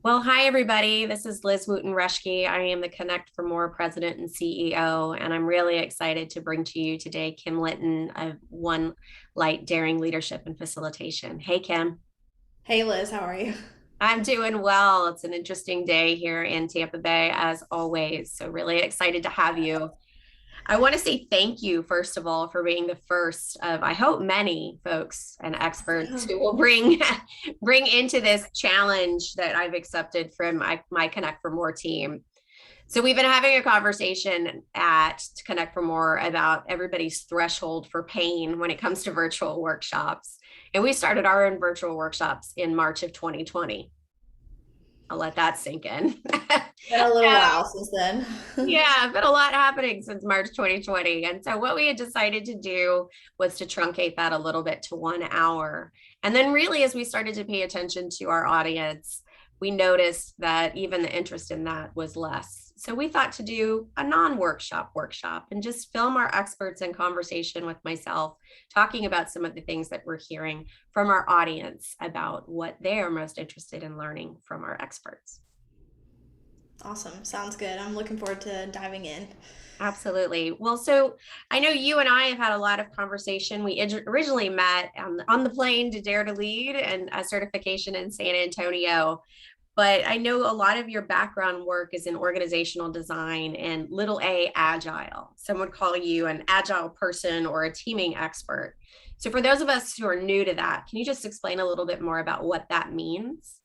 Well, hi, everybody. This is Liz Wooten-Reschke. I am the Connect for More president and CEO, and I'm really excited to bring to you today Kim Linton of One Light Daring Leadership and Facilitation. Hey, Kim. Hey Liz, how are you? I'm doing well. It's an interesting day here in Tampa Bay, as always. So, really excited to have you. I want to say thank you, first of all, for being the first of, I hope, many folks and experts Yeah. who will bring bring into this challenge that I've accepted from my Connect for More team. So we've been having a conversation at Connect for More about everybody's threshold for pain when it comes to virtual workshops. And we started our own virtual workshops in March of 2020. I'll let that sink in. Been a little while since then. Yeah, but a lot happening since March 2020. And so what we had decided to do was to truncate that a little bit to 1 hour. And then really, as we started to pay attention to our audience, we noticed that even the interest in that was less. So we thought to do a non-workshop workshop and just film our experts in conversation with myself, talking about some of the things that we're hearing from our audience about what they are most interested in learning from our experts. Awesome. Sounds good. I'm looking forward to diving in. Absolutely. Well, so I know you and I have had a lot of conversation. We originally met on the plane to Dare to Lead and a certification in San Antonio. But I know a lot of your background work is in organizational design and little a agile. Some would call you an agile person or a teaming expert. So for those of us who are new to that, can you just explain a little bit more about what that means?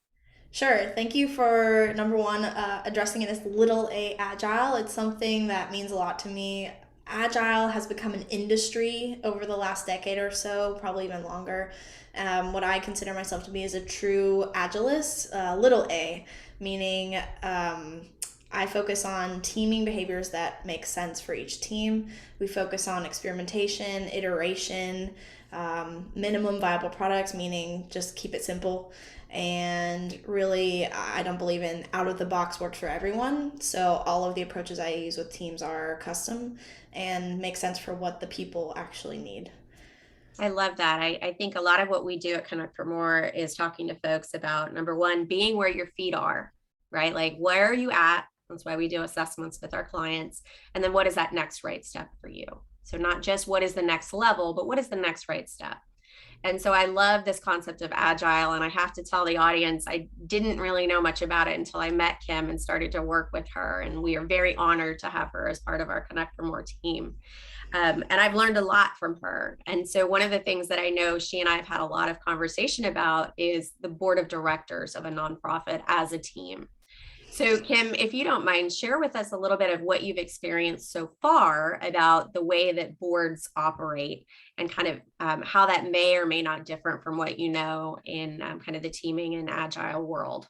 Sure. Thank you for number one, addressing it as little a agile. It's something that means a lot to me. Agile has become an industry over the last decade or so, probably even longer. What I consider myself to be is a true agilist, little a, meaning I focus on teaming behaviors that make sense for each team. We focus on experimentation, iteration, minimum viable products, meaning just keep it simple. And really, I don't believe in out of the box works for everyone. So all of the approaches I use with teams are custom and make sense for what the people actually need. I love that. I think a lot of what we do at Connect for More is talking to folks about number one, being where your feet are, right? Like, where are you at? That's why we do assessments with our clients. And then what is that next right step for you? So, not just what is the next level, but what is the next right step? And so I love this concept of agile. And I have to tell the audience, I didn't really know much about it until I met Kim and started to work with her. And we are very honored to have her as part of our Connect for More team. And I've learned a lot from her. And so, one of the things that I know she and I have had a lot of conversation about is the board of directors of a nonprofit as a team. So, Kim, if you don't mind, share with us a little bit of what you've experienced so far about the way that boards operate and kind of how that may or may not differ from what you know in kind of the teaming and agile world.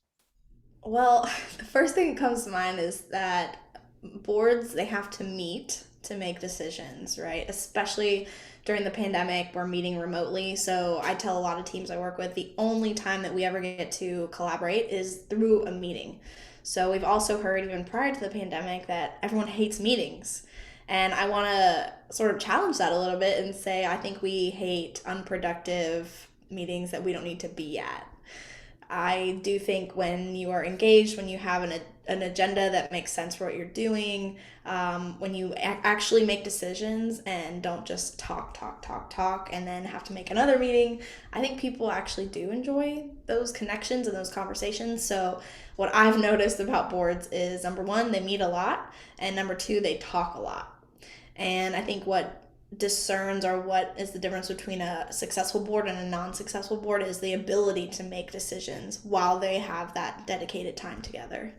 Well, the first thing that comes to mind is that boards, they have to meet to make decisions, right? Especially during the pandemic, we're meeting remotely. So I tell a lot of teams I work with the only time that we ever get to collaborate is through a meeting. So we've also heard even prior to the pandemic that everyone hates meetings. And I want to sort of challenge that a little bit and say I think we hate unproductive meetings that we don't need to be at. I do think when you are engaged, when you have an agenda that makes sense for what you're doing, when you actually make decisions and don't just talk, and then have to make another meeting, I think people actually do enjoy those connections and those conversations. So, what I've noticed about boards is number one, they meet a lot, and number two, they talk a lot. And I think what discerns or what is the difference between a successful board and a non-successful board is the ability to make decisions while they have that dedicated time together.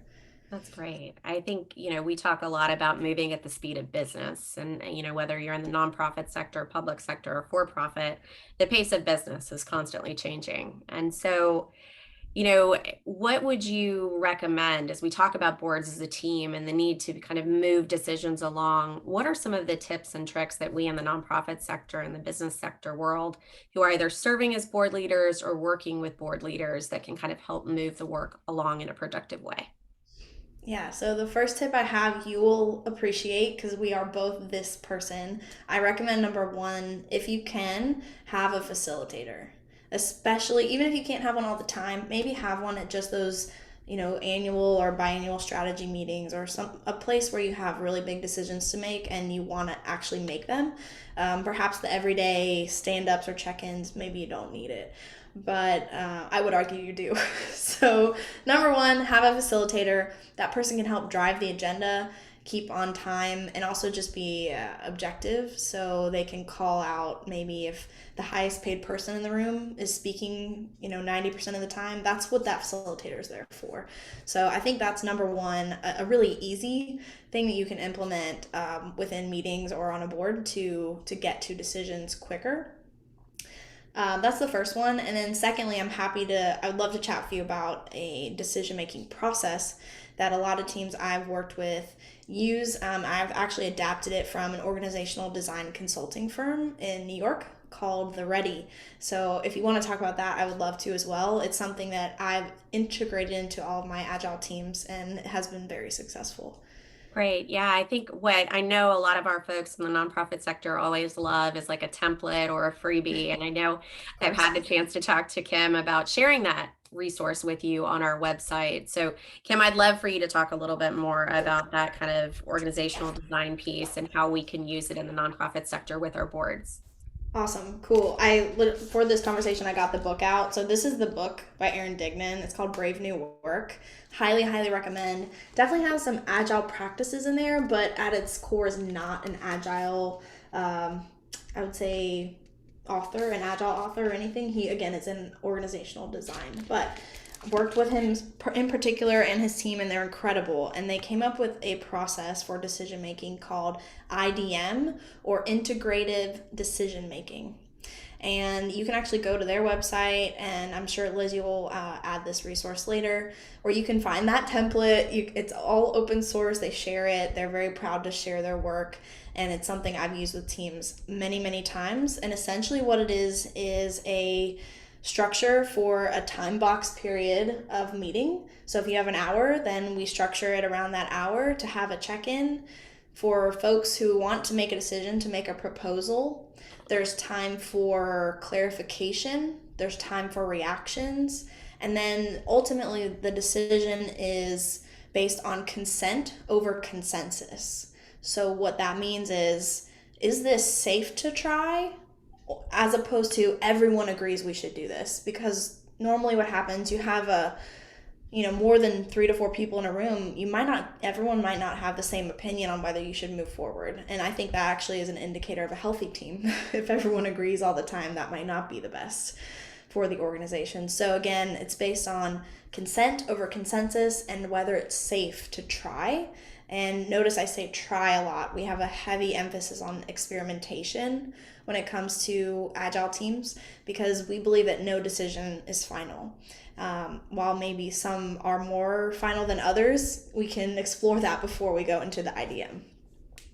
That's great. I think, we talk a lot about moving at the speed of business and, whether you're in the nonprofit sector, public sector, or for profit, the pace of business is constantly changing. And so, what would you recommend as we talk about boards as a team and the need to kind of move decisions along? What are some of the tips and tricks that we in the nonprofit sector and the business sector world who are either serving as board leaders or working with board leaders that can kind of help move the work along in a productive way? Yeah, so the first tip I have you will appreciate because we are both this person. I recommend number one, if you can, have a facilitator. Especially, even if you can't have one all the time, maybe have one at just those annual or biannual strategy meetings, or a place where you have really big decisions to make and you want to actually make them. Perhaps the everyday stand-ups or check-ins, maybe you don't need it, but I would argue you do. So number one, have a facilitator. That person can help drive the agenda, keep on time, and also just be objective, so they can call out maybe if the highest paid person in the room is speaking 90% of the time. That's what that facilitator is there for. So I think that's number one, a really easy thing that you can implement within meetings or on a board to get to decisions quicker. That's the first one. And then secondly, I would love to chat with you about a decision-making process that a lot of teams I've worked with use. I've actually adapted it from an organizational design consulting firm in New York called The Ready. So if you want to talk about that, I would love to as well. It's something that I've integrated into all of my agile teams, and it has been very successful. Great. Yeah, I think what I know a lot of our folks in the nonprofit sector always love is like a template or a freebie. And I know Of I've course. had the chance to talk to Kim about sharing that resource with you on our website. So, Kim, I'd love for you to talk a little bit more about that kind of organizational design piece and how we can use it in the nonprofit sector with our boards. Awesome, cool. For this conversation, I got the book out. So this is the book by Aaron Dignan. It's called Brave New Work. Highly, highly recommend. Definitely has some agile practices in there, but at its core is not an agile, I would say, an agile author or anything. He again is in organizational design, but worked with him in particular and his team, and they're incredible. And they came up with a process for decision making called IDM, or integrative decision making. And you can actually go to their website, and I'm sure Lizzie will add this resource later, or you can find that template. It's all open source. They share it. They're very proud to share their work, and it's something I've used with teams many, many times. And essentially what it is a structure for a time box period of meeting. So if you have an hour, then we structure it around that hour to have a check-in for folks who want to make a decision, to make a proposal. There's time for clarification, there's time for reactions, and then ultimately the decision is based on consent over consensus. So what that means is this safe to try, as opposed to everyone agrees we should do this? Because normally what happens, you have more than 3 to 4 people in a room, everyone might not have the same opinion on whether you should move forward. And I think that actually is an indicator of a healthy team. If everyone agrees all the time, that might not be the best for the organization. So again, it's based on consent over consensus and whether it's safe to try. And notice I say try a lot. We have a heavy emphasis on experimentation when it comes to agile teams, because we believe that no decision is final. While maybe some are more final than others, we can explore that before we go into the IDM.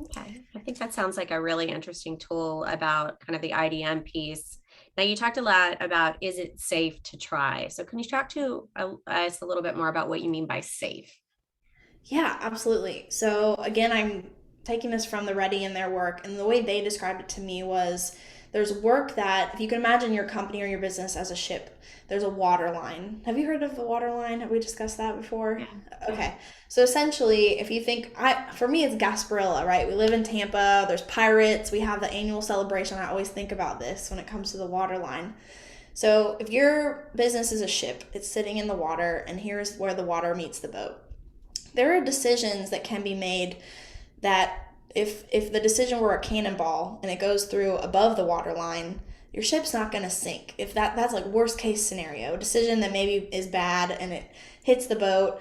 Okay. I think that sounds like a really interesting tool about kind of the IDM piece. Now, you talked a lot about, is it safe to try? So can you talk to us a little bit more about what you mean by safe? Yeah, absolutely. So again, I'm taking this from the Ready in their work, and the way they described it to me was there's work that, if you can imagine your company or your business as a ship, there's a water line. Have you heard of the water line? Have we discussed that before? Yeah. Okay. So essentially, if you think, for me, it's Gasparilla, right? We live in Tampa, there's pirates, we have the annual celebration. I always think about this when it comes to the water line. So if your business is a ship, it's sitting in the water, and here's where the water meets the boat. There are decisions that can be made that if the decision were a cannonball and it goes through above the water line, your ship's not going to sink. If that's like worst case scenario, a decision that maybe is bad and it hits the boat,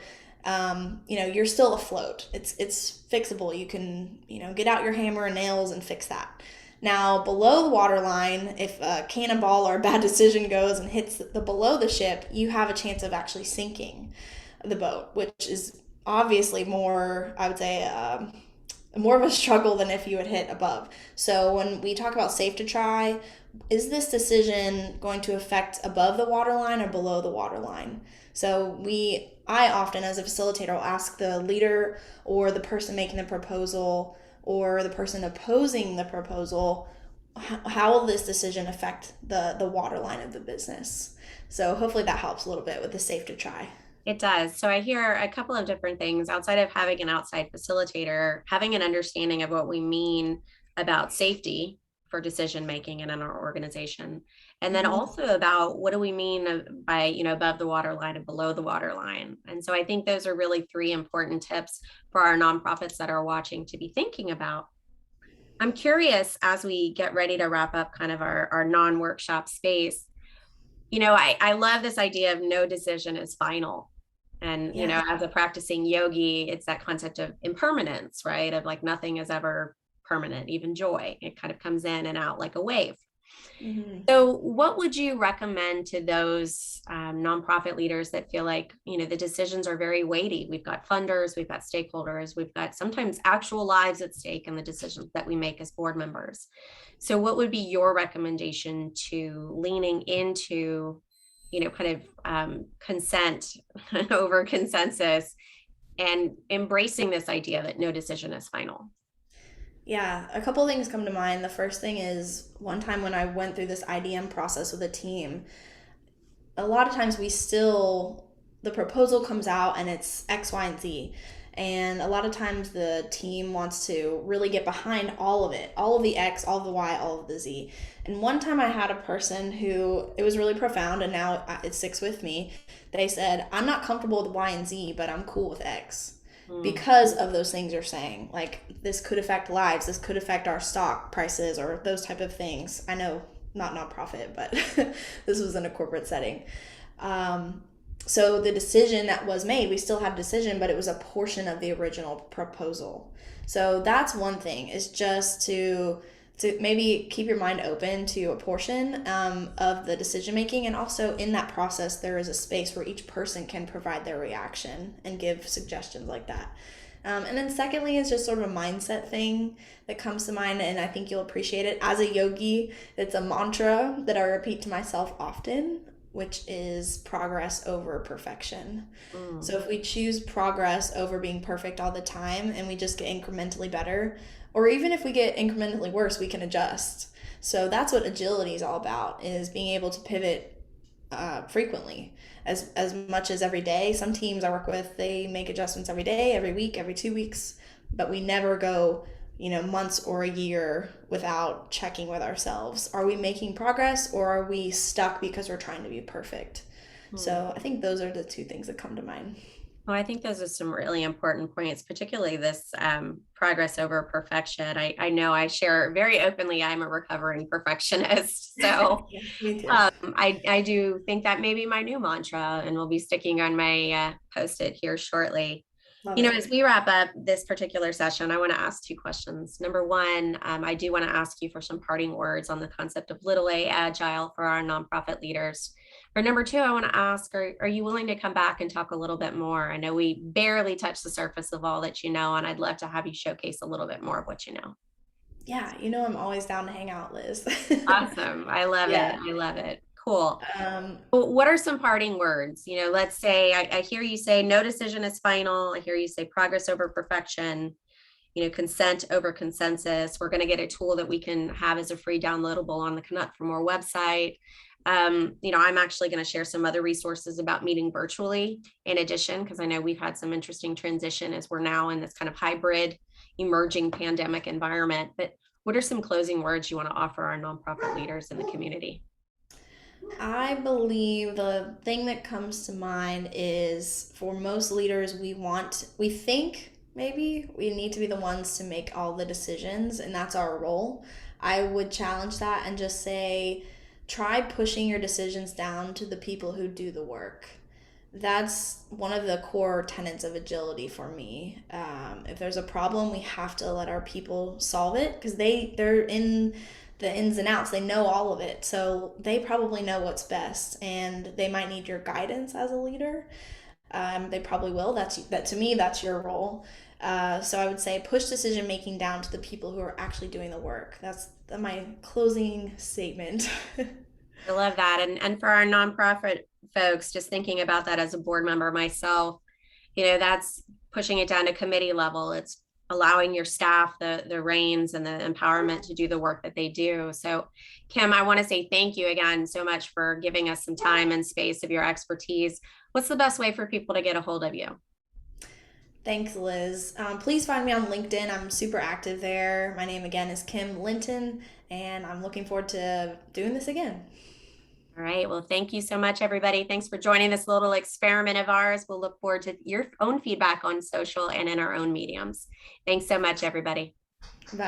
you're still afloat. It's fixable. You can, get out your hammer and nails and fix that. Now, below the water line, if a cannonball or a bad decision goes and hits the below the ship, you have a chance of actually sinking the boat, which is obviously more, I would say, more of a struggle than if you had hit above. So when we talk about safe to try, is this decision going to affect above the water line or below the water line? So I often, as a facilitator, will ask the leader or the person making the proposal or the person opposing the proposal, how will this decision affect the water line of the business? So hopefully that helps a little bit with the safe to try. It does. So I hear a couple of different things outside of having an outside facilitator, having an understanding of what we mean about safety for decision making and in our organization. And then Mhm. also about what do we mean by, above the water line and below the water line. And so I think those are really three important tips for our nonprofits that are watching to be thinking about. I'm curious as we get ready to wrap up kind of our non-workshop space. I love this idea of no decision is final. And, Yeah. as a practicing yogi, it's that concept of impermanence, right? Of like nothing is ever permanent, even joy. It kind of comes in and out like a wave. Mhm. So, what would you recommend to those nonprofit leaders that feel like, the decisions are very weighty? We've got funders, we've got stakeholders, we've got sometimes actual lives at stake in the decisions that we make as board members. So, what would be your recommendation to leaning into, kind of consent over consensus and embracing this idea that no decision is final? Yeah, a couple things come to mind. The first thing is one time when I went through this IDM process with a team, a lot of times the proposal comes out and it's X, Y, and Z. And a lot of times the team wants to really get behind all of it, all of the X, all of the Y, all of the Z. And one time I had a person who, it was really profound and now it sticks with me. They said, I'm not comfortable with Y and Z, but I'm cool with X Mm. because of those things you're saying. Like this could affect lives, this could affect our stock prices or those type of things. I know not nonprofit, but this was in a corporate setting. Um, so the decision that was made, we still had a decision, but it was a portion of the original proposal. So that's one thing, is just to maybe keep your mind open to a portion of the decision making, and also in that process there is a space where each person can provide their reaction and give suggestions like that. And then secondly is just sort of a mindset thing that comes to mind, and I think you'll appreciate it. As a yogi, it's a mantra that I repeat to myself often, which is progress over perfection. Mm. So if we choose progress over being perfect all the time and we just get incrementally better, or even if we get incrementally worse, we can adjust. So that's what agility is all about, is being able to pivot frequently, as much as every day. Some teams I work with, they make adjustments every day, every week, every 2 weeks, but we never go, months or a year without checking with ourselves. Are we making progress, or are we stuck because we're trying to be perfect? Mm. So I think those are the two things that come to mind. Well, I think those are some really important points, particularly this progress over perfection. I know I share very openly, I'm a recovering perfectionist. So Yeah, me too. I do think that may be my new mantra, and will be sticking on my post-it here shortly. Love it. As we wrap up this particular session, I want to ask two questions. Number one, I do want to ask you for some parting words on the concept of little a agile for our nonprofit leaders. Or number two, I want to ask, are you willing to come back and talk a little bit more? I know we barely touched the surface of all that you know, and I'd love to have you showcase a little bit more of what you know. Yeah, I'm always down to hang out, Liz. Awesome. I love it. Yeah. I love it. Cool. Um, Well, what are some parting words? Let's say I hear you say no decision is final. I hear you say progress over perfection, consent over consensus. We're going to get a tool that we can have as a free downloadable on the Connect for More website. I'm actually going to share some other resources about meeting virtually in addition, because I know we've had some interesting transition as we're now in this kind of hybrid emerging pandemic environment. But what are some closing words you want to offer our nonprofit leaders in the community? I believe the thing that comes to mind is, for most leaders, we think maybe we need to be the ones to make all the decisions, and that's our role. I would challenge that and just say, try pushing your decisions down to the people who do the work. That's one of the core tenets of agility for me. If there's a problem, we have to let our people solve it, because they're in the ins and outs. They know all of it, so they probably know what's best, and they might need your guidance as a leader. They probably will. That to me, that's your role. So I would say push decision making down to the people who are actually doing the work. That's my closing statement. I love that. And for our nonprofit folks, just thinking about that as a board member myself, that's pushing it down to committee level. It's allowing your staff the reins and the empowerment to do the work that they do. So Kim, I want to say thank you again so much for giving us some time and space of your expertise. What's the best way for people to get a hold of you? Thanks, Liz. Please find me on LinkedIn. I'm super active there. My name again is Kim Linton, and I'm looking forward to doing this again. All right. Well, thank you so much, everybody. Thanks for joining this little experiment of ours. We'll look forward to your own feedback on social and in our own mediums. Thanks so much, everybody. Bye.